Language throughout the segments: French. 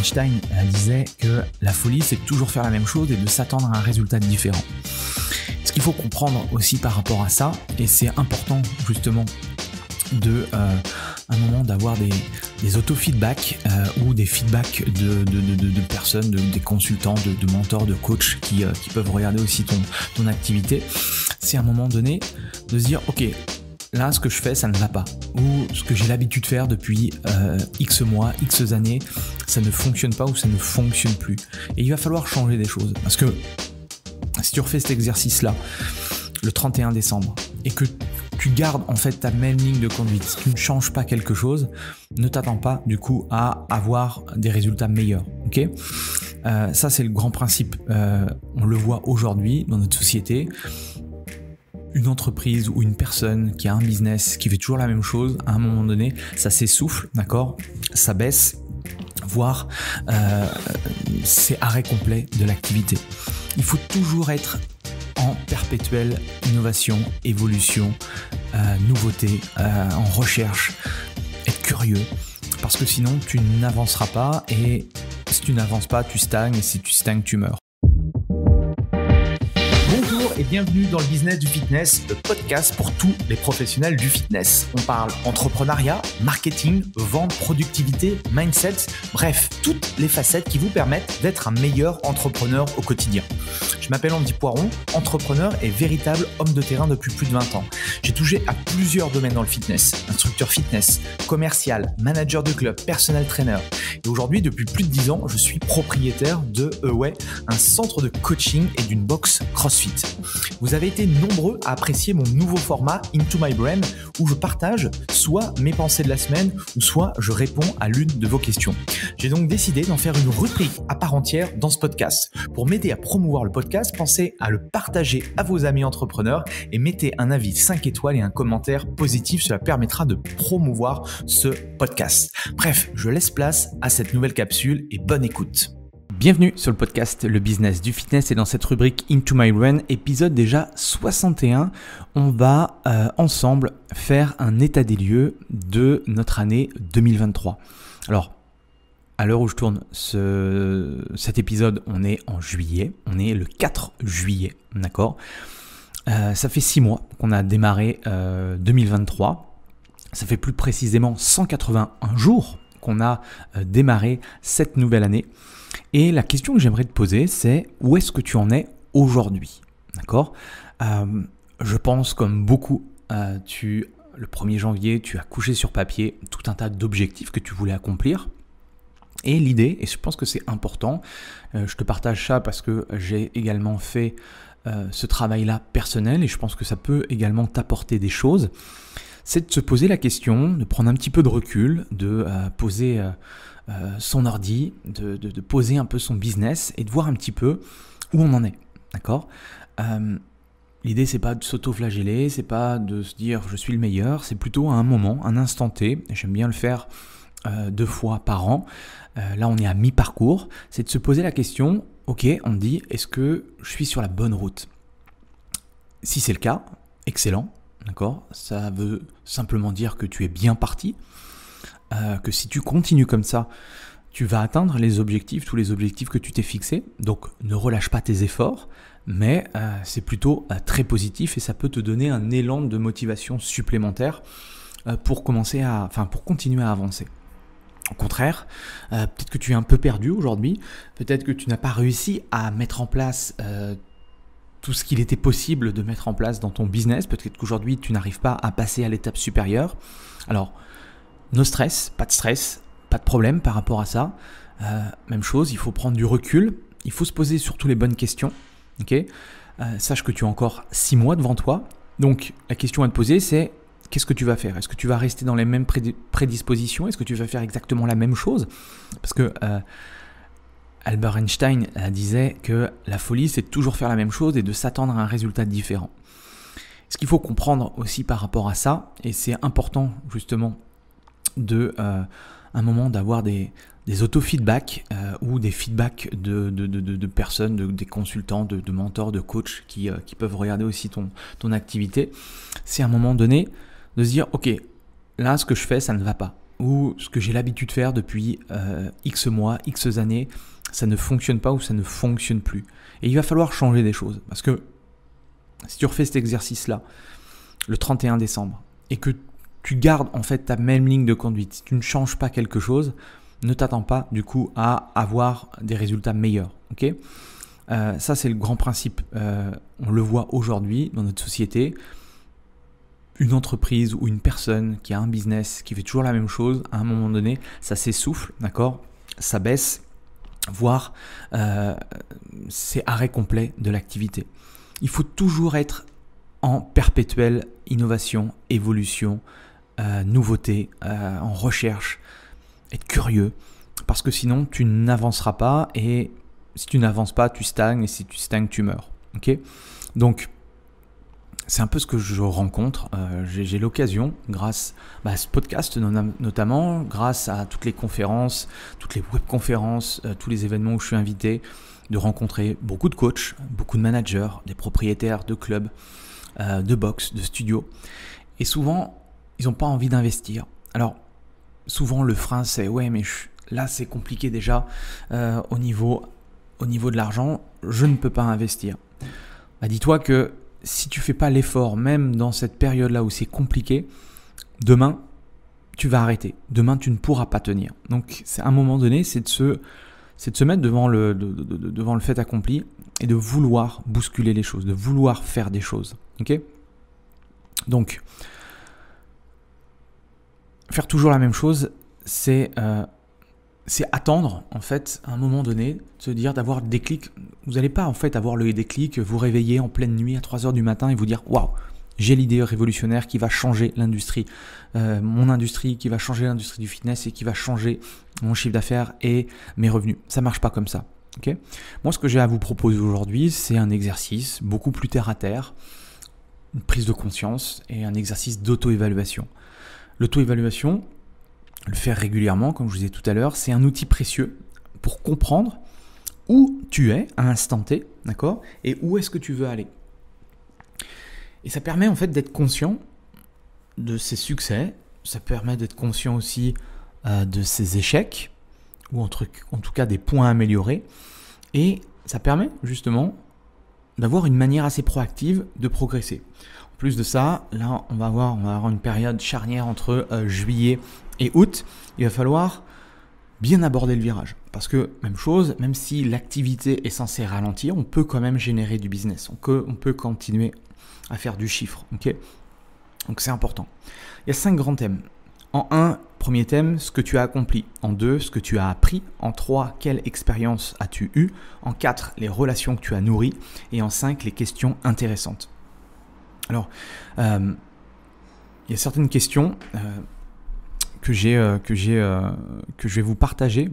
Einstein disait que la folie, c'est de toujours faire la même chose et de s'attendre à un résultat différent. Ce qu'il faut comprendre aussi par rapport à ça, et c'est important justement de un moment d'avoir des auto-feedbacks ou des feedbacks de personnes, des consultants, de mentors, de coachs qui peuvent regarder aussi ton activité. C'est à un moment donné de se dire ok, là ce que je fais ça ne va pas, ou ce que j'ai l'habitude de faire depuis X mois, X années, ça ne fonctionne pas ou ça ne fonctionne plus. Et il va falloir changer des choses, parce que si tu refais cet exercice là le 31 décembre et que tu gardes en fait ta même ligne de conduite, si tu ne changes pas quelque chose, ne t'attends pas du coup à avoir des résultats meilleurs. Ok, ça c'est le grand principe. On le voit aujourd'hui dans notre société. Une entreprise ou une personne qui a un business qui fait toujours la même chose, à un moment donné, ça s'essouffle, d'accord, ça baisse, voire c'est arrêt complet de l'activité. Il faut toujours être en perpétuelle innovation, évolution, nouveauté, en recherche, être curieux, parce que sinon tu n'avanceras pas, et si tu n'avances pas, tu stagnes, et si tu stagnes, tu meurs. Bonjour et bienvenue dans le business du fitness, le podcast pour tous les professionnels du fitness. On parle entrepreneuriat, marketing, vente, productivité, mindset, bref, toutes les facettes qui vous permettent d'être un meilleur entrepreneur au quotidien. Je m'appelle Andy Poiron, entrepreneur et véritable homme de terrain depuis plus de 20 ans. J'ai touché à plusieurs domaines dans le fitness, instructeur fitness, commercial, manager de club, personal trainer. Et aujourd'hui, depuis plus de 10 ans, je suis propriétaire de Away, un centre de coaching et d'une box CrossFit. Vous avez été nombreux à apprécier mon nouveau format Into My Brain, où je partage soit mes pensées de la semaine ou soit je réponds à l'une de vos questions. J'ai donc décidé d'en faire une rubrique à part entière dans ce podcast. Pour m'aider à promouvoir le podcast, pensez à le partager à vos amis entrepreneurs et mettez un avis 5 étoiles et un commentaire positif. Cela permettra de promouvoir ce podcast. Bref, je laisse place à cette nouvelle capsule et bonne écoute. Bienvenue sur le podcast Le Business du Fitness, et dans cette rubrique Into My Brain, épisode déjà 61, on va ensemble faire un état des lieux de notre année 2023. Alors, à l'heure où je tourne cet épisode, on est en juillet, on est le 4 juillet, d'accord ? Ça fait 6 mois qu'on a démarré 2023, ça fait plus précisément 181 jours qu'on a démarré cette nouvelle année. Et la question que j'aimerais te poser, c'est où est-ce que tu en es aujourd'hui, d'accord ? Je pense comme beaucoup, le 1er janvier, tu as couché sur papier tout un tas d'objectifs que tu voulais accomplir. Et l'idée, et je pense que c'est important, je te partage ça parce que j'ai également fait ce travail-là personnel et je pense que ça peut également t'apporter des choses, c'est de se poser la question, de prendre un petit peu de recul, de poser son ordi, de poser un peu son business et de voir un petit peu où on en est, d'accord ? L'idée, c'est pas de s'auto-flageller, c'est pas de se dire je suis le meilleur, c'est plutôt à un moment, un instant T, et j'aime bien le faire 2 fois par an. Là, on est à mi-parcours, c'est de se poser la question, ok, on dit, est-ce que je suis sur la bonne route ? Si c'est le cas, excellent, d'accord ? Ça veut simplement dire que tu es bien parti, que si tu continues comme ça, tu vas atteindre les objectifs, tous les objectifs que tu t'es fixés. Donc, ne relâche pas tes efforts, mais c'est plutôt très positif et ça peut te donner un élan de motivation supplémentaire pour continuer à avancer. Au contraire, peut-être que tu es un peu perdu aujourd'hui, peut-être que tu n'as pas réussi à mettre en place tout ce qu'il était possible de mettre en place dans ton business, peut-être qu'aujourd'hui tu n'arrives pas à passer à l'étape supérieure. Alors, no stress, pas de problème par rapport à ça. Même chose, il faut prendre du recul, il faut se poser surtout les bonnes questions. Okay, sache que tu as encore 6 mois devant toi, donc la question à te poser c'est qu'est-ce que tu vas faire ? Est-ce que tu vas rester dans les mêmes prédispositions ? Est-ce que tu vas faire exactement la même chose ? Parce que Albert Einstein disait que la folie, c'est de toujours faire la même chose et de s'attendre à un résultat différent. Ce qu'il faut comprendre aussi par rapport à ça, et c'est important justement de un moment d'avoir des auto-feedbacks ou des feedbacks de personnes, des consultants, de mentors, de coachs qui peuvent regarder aussi ton activité, c'est à un moment donné de se dire ok, là ce que je fais ça ne va pas, ou ce que j'ai l'habitude de faire depuis X mois, X années, ça ne fonctionne pas ou ça ne fonctionne plus. Et il va falloir changer des choses. Parce que si tu refais cet exercice-là, le 31 décembre, et que tu gardes en fait ta même ligne de conduite, si tu ne changes pas quelque chose, ne t'attends pas du coup à avoir des résultats meilleurs. Okay, ça, c'est le grand principe. On le voit aujourd'hui dans notre société. Une entreprise ou une personne qui a un business, qui fait toujours la même chose, à un moment donné, ça s'essouffle, d'accord, ça baisse, voire c'est arrêt complet de l'activité. Il faut toujours être en perpétuelle innovation, évolution, nouveauté, en recherche, être curieux, parce que sinon tu n'avanceras pas, et si tu n'avances pas, tu stagnes, et si tu stagnes, tu meurs. Okay, donc, c'est un peu ce que je rencontre. J'ai l'occasion, grâce à ce podcast notamment, grâce à toutes les conférences, toutes les webconférences, tous les événements où je suis invité, de rencontrer beaucoup de coachs, beaucoup de managers, des propriétaires de clubs, de box, de studios. Et souvent, ils n'ont pas envie d'investir. Alors, souvent le frein c'est « ouais, mais là c'est compliqué déjà au niveau de l'argent, je ne peux pas investir ». Bah, dis-toi que si tu fais pas l'effort, même dans cette période-là où c'est compliqué, demain, tu vas arrêter. Demain, tu ne pourras pas tenir. Donc, à un moment donné, c'est de se mettre devant le fait accompli et de vouloir bousculer les choses, de vouloir faire des choses. Okay, donc, faire toujours la même chose, c'est attendre, en fait, à un moment donné, de se dire, d'avoir le déclic. Vous n'allez pas, en fait, avoir le déclic, vous réveiller en pleine nuit à 3h du matin et vous dire « Waouh, j'ai l'idée révolutionnaire qui va changer l'industrie, mon industrie, qui va changer l'industrie du fitness et qui va changer mon chiffre d'affaires et mes revenus. » Ça ne marche pas comme ça. Okay, moi, ce que j'ai à vous proposer aujourd'hui, c'est un exercice beaucoup plus terre à terre, une prise de conscience et un exercice d'auto-évaluation. L'auto-évaluation, le faire régulièrement, comme je vous disais tout à l'heure, c'est un outil précieux pour comprendre où tu es à l'instant T, d'accord, et où est-ce que tu veux aller. Et ça permet en fait d'être conscient de ses succès, ça permet d'être conscient aussi de ses échecs, ou en tout cas des points à améliorer, et ça permet justement d'avoir une manière assez proactive de progresser. En plus de ça, là on va avoir une période charnière entre juillet et août. Il va falloir bien aborder le virage. Parce que, même chose, même si l'activité est censée ralentir, on peut quand même générer du business. On peut continuer à faire du chiffre. Okay, donc c'est important. Il y a 5 grands thèmes. En 1, premier thème, ce que tu as accompli. En 2, ce que tu as appris. En 3, quelle expérience as-tu eue. En 4, les relations que tu as nourries. Et en 5, les questions intéressantes. Alors, il y a certaines questions que je vais vous partager.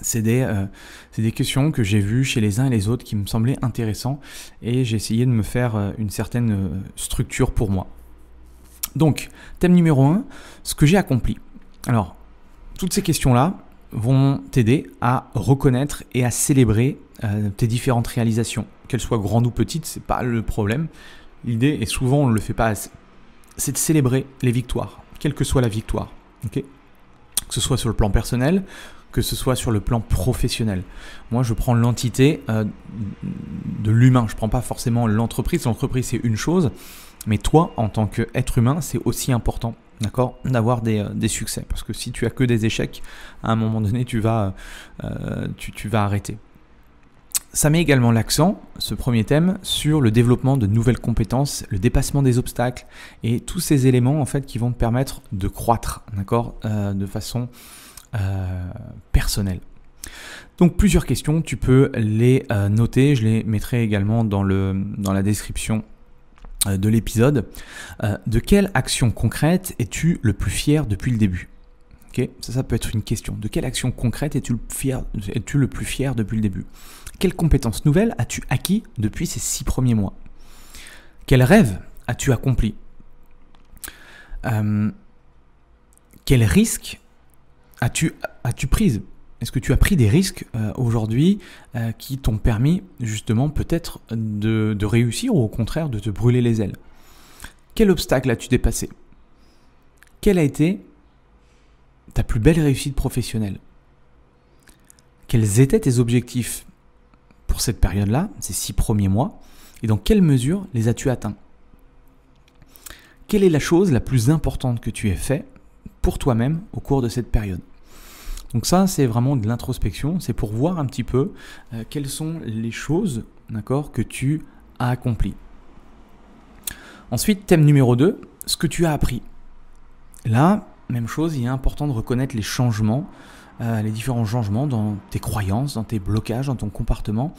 C'est des questions que j'ai vues chez les uns et les autres qui me semblaient intéressantes et j'ai essayé de me faire une certaine structure pour moi. Donc, thème numéro 1, ce que j'ai accompli. Alors, toutes ces questions-là vont t'aider à reconnaître et à célébrer tes différentes réalisations. Qu'elles soient grandes ou petites, ce n'est pas le problème. L'idée, et souvent on ne le fait pas assez, c'est de célébrer les victoires, quelle que soit la victoire. Okay, que ce soit sur le plan personnel, que ce soit sur le plan professionnel. Moi, je prends l'entité de l'humain. Je ne prends pas forcément l'entreprise. L'entreprise, c'est une chose. Mais toi, en tant qu'être humain, c'est aussi important, d'accord, d'avoir des succès. Parce que si tu as que des échecs, à un moment donné, tu vas arrêter. Ça met également l'accent, ce premier thème, sur le développement de nouvelles compétences, le dépassement des obstacles et tous ces éléments en fait qui vont te permettre de croître, d'accord, de façon personnelle. Donc plusieurs questions, tu peux les noter, je les mettrai également dans la description de l'épisode. De quelle action concrète es-tu le plus fier depuis le début? Okay, ça peut être une question. De quelle action concrète es-tu le plus fier depuis le début? Quelles compétences nouvelles as-tu acquis depuis ces 6 premiers mois? Quel rêve as-tu accompli? Quel risque as-tu pris? Est-ce que tu as pris des risques aujourd'hui qui t'ont permis justement peut-être de réussir ou au contraire de te brûler les ailes? Quel obstacle as-tu dépassé? Quel a été ta plus belle réussite professionnelle? Quels étaient tes objectifs pour cette période-là, ces 6 premiers mois, et dans quelle mesure les as-tu atteints? Quelle est la chose la plus importante que tu aies fait pour toi-même au cours de cette période? Donc ça, c'est vraiment de l'introspection, c'est pour voir un petit peu quelles sont les choses, d'accord, que tu as accomplies. Ensuite, thème numéro 2, ce que tu as appris. Là, même chose, il est important de reconnaître les changements, les différents changements dans tes croyances, dans tes blocages, dans ton comportement,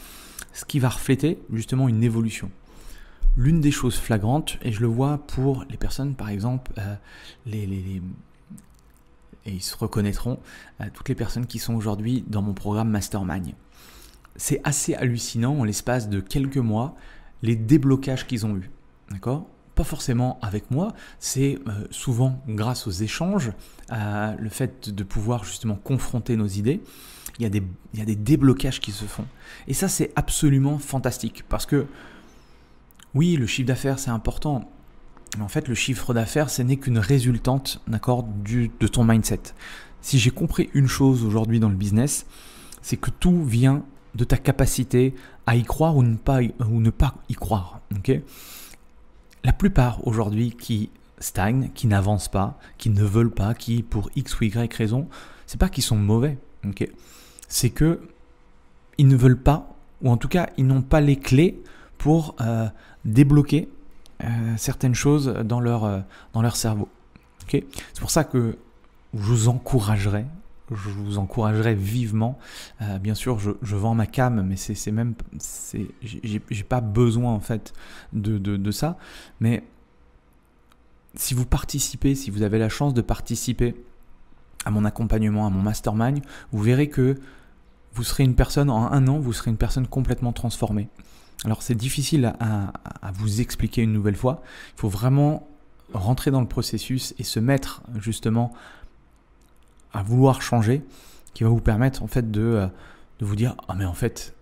ce qui va refléter justement une évolution. L'une des choses flagrantes, et je le vois pour les personnes, par exemple, et ils se reconnaîtront, toutes les personnes qui sont aujourd'hui dans mon programme Mastermind. C'est assez hallucinant en l'espace de quelques mois, les déblocages qu'ils ont eus. D'accord ? Pas forcément avec moi, c'est souvent grâce aux échanges, le fait de pouvoir justement confronter nos idées. Il y a des déblocages qui se font. Et ça, c'est absolument fantastique parce que oui, le chiffre d'affaires, c'est important. Mais en fait, le chiffre d'affaires, ce n'est qu'une résultante, d'accord, de ton mindset. Si j'ai compris une chose aujourd'hui dans le business, c'est que tout vient de ta capacité à y croire ou ne pas y croire. Okay ? La plupart aujourd'hui qui stagnent, qui n'avancent pas, qui ne veulent pas, qui pour X ou Y raison, c'est pas qu'ils sont mauvais. Okay ? C'est que ils ne veulent pas, ou en tout cas, ils n'ont pas les clés pour débloquer certaines choses dans leur cerveau. Okay ? C'est pour ça que je vous encouragerais vivement. Bien sûr, je vends ma cam, mais j'ai pas besoin en fait de ça. Mais si vous participez, si vous avez la chance de participer à mon accompagnement, à mon mastermind, vous verrez que vous serez une personne, en 1 an, vous serez une personne complètement transformée. Alors c'est difficile à vous expliquer une nouvelle fois. Il faut vraiment rentrer dans le processus et se mettre justement à vouloir changer, qui va vous permettre en fait de vous dire « Ah mais en fait,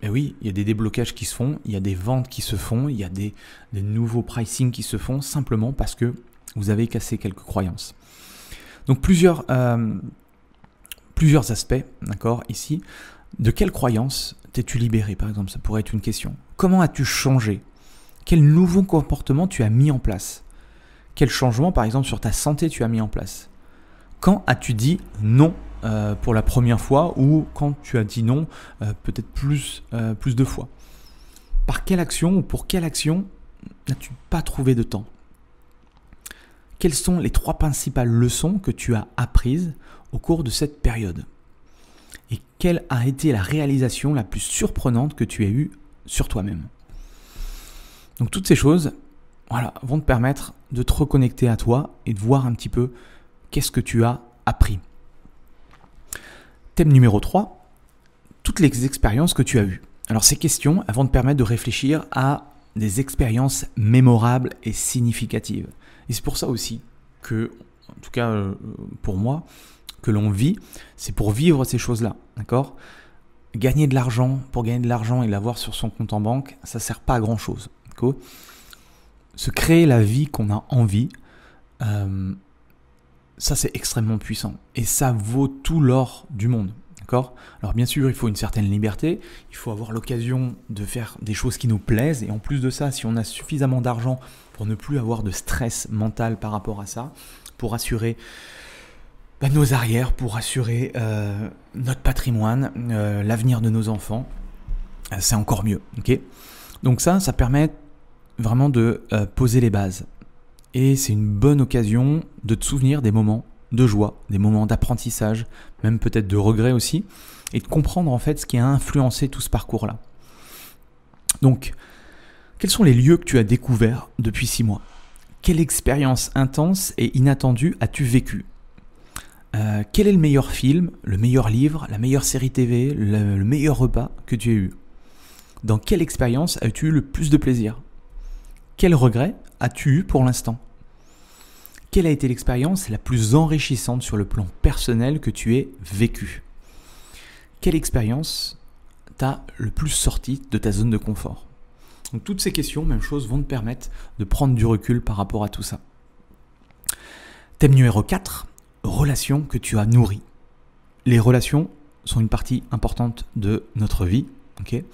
oui, il y a des déblocages qui se font, il y a des ventes qui se font, il y a des nouveaux pricing qui se font simplement parce que vous avez cassé quelques croyances. » Donc plusieurs aspects, d'accord, ici. De quelles croyances t'es-tu libéré, par exemple? Ça pourrait être une question. Comment as-tu changé? Quel nouveau comportement tu as mis en place? Quel changement, par exemple, sur ta santé tu as mis en place? Quand as-tu dit non pour la première fois ou quand tu as dit non peut-être plus de fois? Par quelle action ou pour quelle action n'as-tu pas trouvé de temps? Quelles sont les 3 principales leçons que tu as apprises au cours de cette période? Et quelle a été la réalisation la plus surprenante que tu as eue sur toi-même? Donc toutes ces choses, voilà, vont te permettre de te reconnecter à toi et de voir un petit peu qu'est-ce que tu as appris. Thème numéro 3, toutes les expériences que tu as eues. Alors ces questions, elles vont te permettre de réfléchir à des expériences mémorables et significatives. Et c'est pour ça aussi que, en tout cas pour moi, que l'on vit, c'est pour vivre ces choses-là, d'accord ? Gagner de l'argent, pour gagner de l'argent et l'avoir sur son compte en banque, ça ne sert pas à grand-chose. D'accord ? Se créer la vie qu'on a envie, ça c'est extrêmement puissant. Et ça vaut tout l'or du monde. D'accord ? Alors bien sûr, il faut une certaine liberté, il faut avoir l'occasion de faire des choses qui nous plaisent. Et en plus de ça, si on a suffisamment d'argent pour ne plus avoir de stress mental par rapport à ça, pour assurer nos arrières, pour assurer notre patrimoine, l'avenir de nos enfants, c'est encore mieux. Okay ? Donc ça permet vraiment de poser les bases. Et c'est une bonne occasion de te souvenir des moments de joie, des moments d'apprentissage, même peut-être de regret aussi, et de comprendre en fait ce qui a influencé tout ce parcours-là. Donc, quels sont les lieux que tu as découverts depuis 6 mois? Quelle expérience intense et inattendue as-tu vécue? Quel est le meilleur film, le meilleur livre, la meilleure série TV, le meilleur repas que tu as eu? Dans quelle expérience as-tu eu le plus de plaisir? Quel regret as-tu eu pour l'instant? Quelle a été l'expérience la plus enrichissante sur le plan personnel que tu aies vécue? Quelle expérience t'a le plus sorti de ta zone de confort? Donc toutes ces questions, même chose, vont te permettre de prendre du recul par rapport à tout ça. Thème numéro 4, relations que tu as nourries. Les relations sont une partie importante de notre vie, ok ?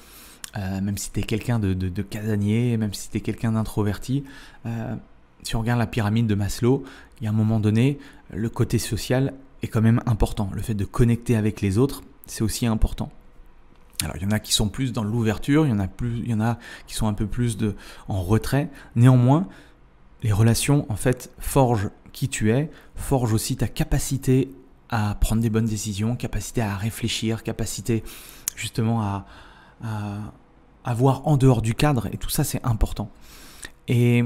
Même si tu es quelqu'un de casanier, même si tu es quelqu'un d'introverti, si on regarde la pyramide de Maslow, il y a un moment donné, le côté social est quand même important. Le fait de connecter avec les autres, c'est aussi important. Alors, il y en a qui sont plus dans l'ouverture, il y en a qui sont un peu plus en retrait. Néanmoins, les relations, en fait, forgent qui tu es, forgent aussi ta capacité à prendre des bonnes décisions, capacité à réfléchir, capacité justement à voir en dehors du cadre. Et tout ça, c'est important. Et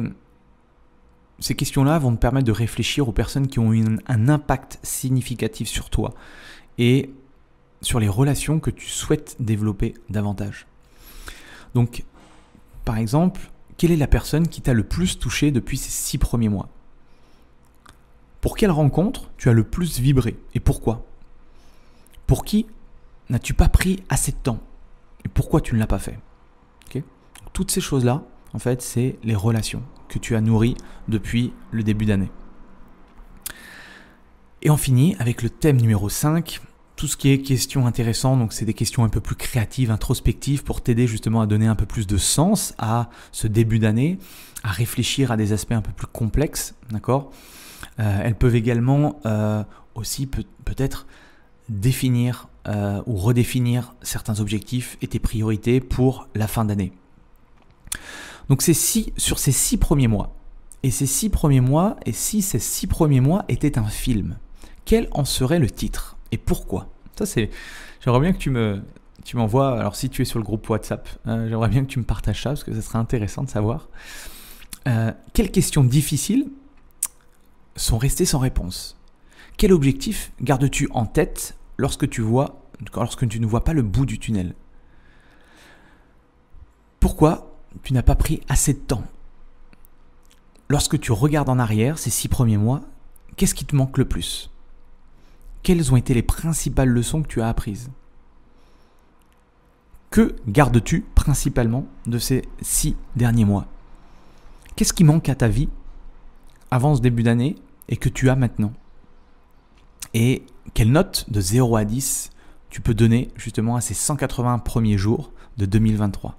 ces questions-là vont te permettre de réfléchir aux personnes qui ont eu un impact significatif sur toi et sur les relations que tu souhaites développer davantage. Donc, par exemple, quelle est la personne qui t'a le plus touché depuis ces 6 premiers mois ? Pour quelle rencontre tu as le plus vibré et pourquoi ? Pour qui n'as-tu pas pris assez de temps et pourquoi tu ne l'as pas fait ? Okay ? Toutes ces choses-là, en fait, c'est les relations que tu as nourries depuis le début d'année. Et on finit avec le thème numéro 5, tout ce qui est questions intéressantes. Donc, c'est des questions un peu plus créatives, introspectives pour t'aider justement à donner un peu plus de sens à ce début d'année, à réfléchir à des aspects un peu plus complexes, d'accord ? Elles peuvent également aussi peut-être définir ou redéfinir certains objectifs et tes priorités pour la fin d'année. Donc sur ces 6 premiers mois, et ces 6 premiers mois, et si ces 6 premiers mois étaient un film, quel en serait le titre et pourquoi ? J'aimerais bien que tu m'envoies, alors si tu es sur le groupe WhatsApp, j'aimerais bien que tu me partages ça parce que ça serait intéressant de savoir. Quelles questions difficiles sont restées sans réponse ? Quel objectif gardes-tu en tête lorsque tu ne vois pas le bout du tunnel ? Pourquoi tu n'as pas pris assez de temps ? Lorsque tu regardes en arrière, ces 6 premiers mois, qu'est-ce qui te manque le plus ? Quelles ont été les principales leçons que tu as apprises ? Que gardes-tu principalement de ces 6 derniers mois ? Qu'est-ce qui manque à ta vie avant ce début d'année et que tu as maintenant ? Et quelle note de 0 à 10 tu peux donner justement à ces 180 premiers jours de 2023 ?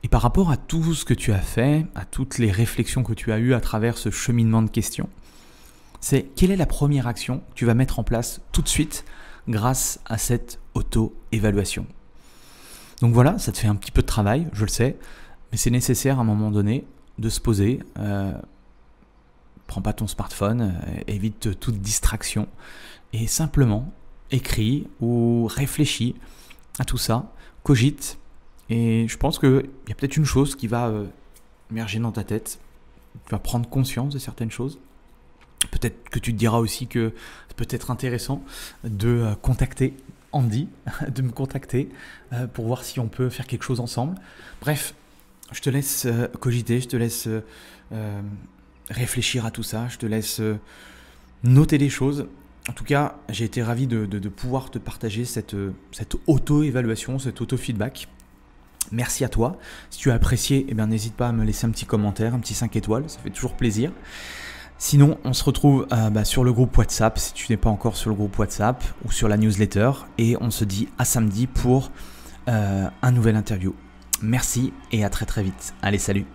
Et par rapport à tout ce que tu as fait, à toutes les réflexions que tu as eues à travers ce cheminement de questions, c'est quelle est la première action que tu vas mettre en place tout de suite grâce à cette auto-évaluation ? Donc voilà, ça te fait un petit peu de travail, je le sais, mais c'est nécessaire à un moment donné de se poser. Prends pas ton smartphone, évite toute distraction et simplement écris ou réfléchis à tout ça, cogite. Et je pense qu'il y a peut-être une chose qui va émerger dans ta tête. Tu vas prendre conscience de certaines choses. Peut-être que tu te diras aussi que c'est peut-être intéressant de contacter Andy, de me contacter pour voir si on peut faire quelque chose ensemble. Bref, je te laisse cogiter, je te laisse réfléchir à tout ça, je te laisse noter les choses. En tout cas, j'ai été ravi de pouvoir te partager cette auto-évaluation, cet auto-feedback. Merci à toi. Si tu as apprécié, n'hésite pas à me laisser un petit commentaire, un petit 5 étoiles, ça fait toujours plaisir. Sinon, on se retrouve sur le groupe WhatsApp, si tu n'es pas encore sur le groupe WhatsApp ou sur la newsletter. Et on se dit à samedi pour un nouvel interview. Merci et à très très vite. Allez, salut.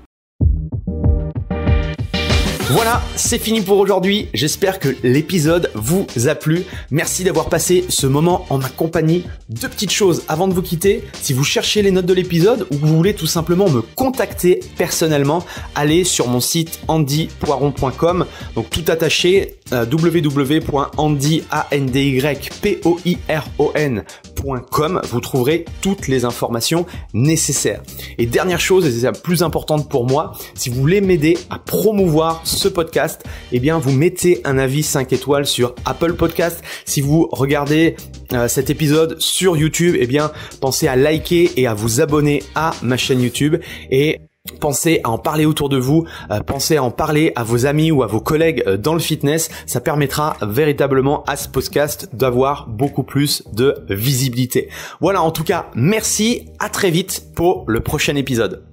Voilà, c'est fini pour aujourd'hui. J'espère que l'épisode vous a plu. Merci d'avoir passé ce moment en ma compagnie. 2 petites choses avant de vous quitter. Si vous cherchez les notes de l'épisode ou que vous voulez tout simplement me contacter personnellement, allez sur mon site andypoiron.com. Donc tout attaché, www.andypoiron.com. Vous trouverez toutes les informations nécessaires. Et dernière chose, et c'est la plus importante pour moi, si vous voulez m'aider à promouvoir ce podcast, vous mettez un avis 5 étoiles sur Apple Podcast. Si vous regardez cet épisode sur YouTube, pensez à liker et à vous abonner à ma chaîne YouTube et pensez à en parler autour de vous, pensez à en parler à vos amis ou à vos collègues dans le fitness. Ça permettra véritablement à ce podcast d'avoir beaucoup plus de visibilité. Voilà, en tout cas, merci, à très vite pour le prochain épisode.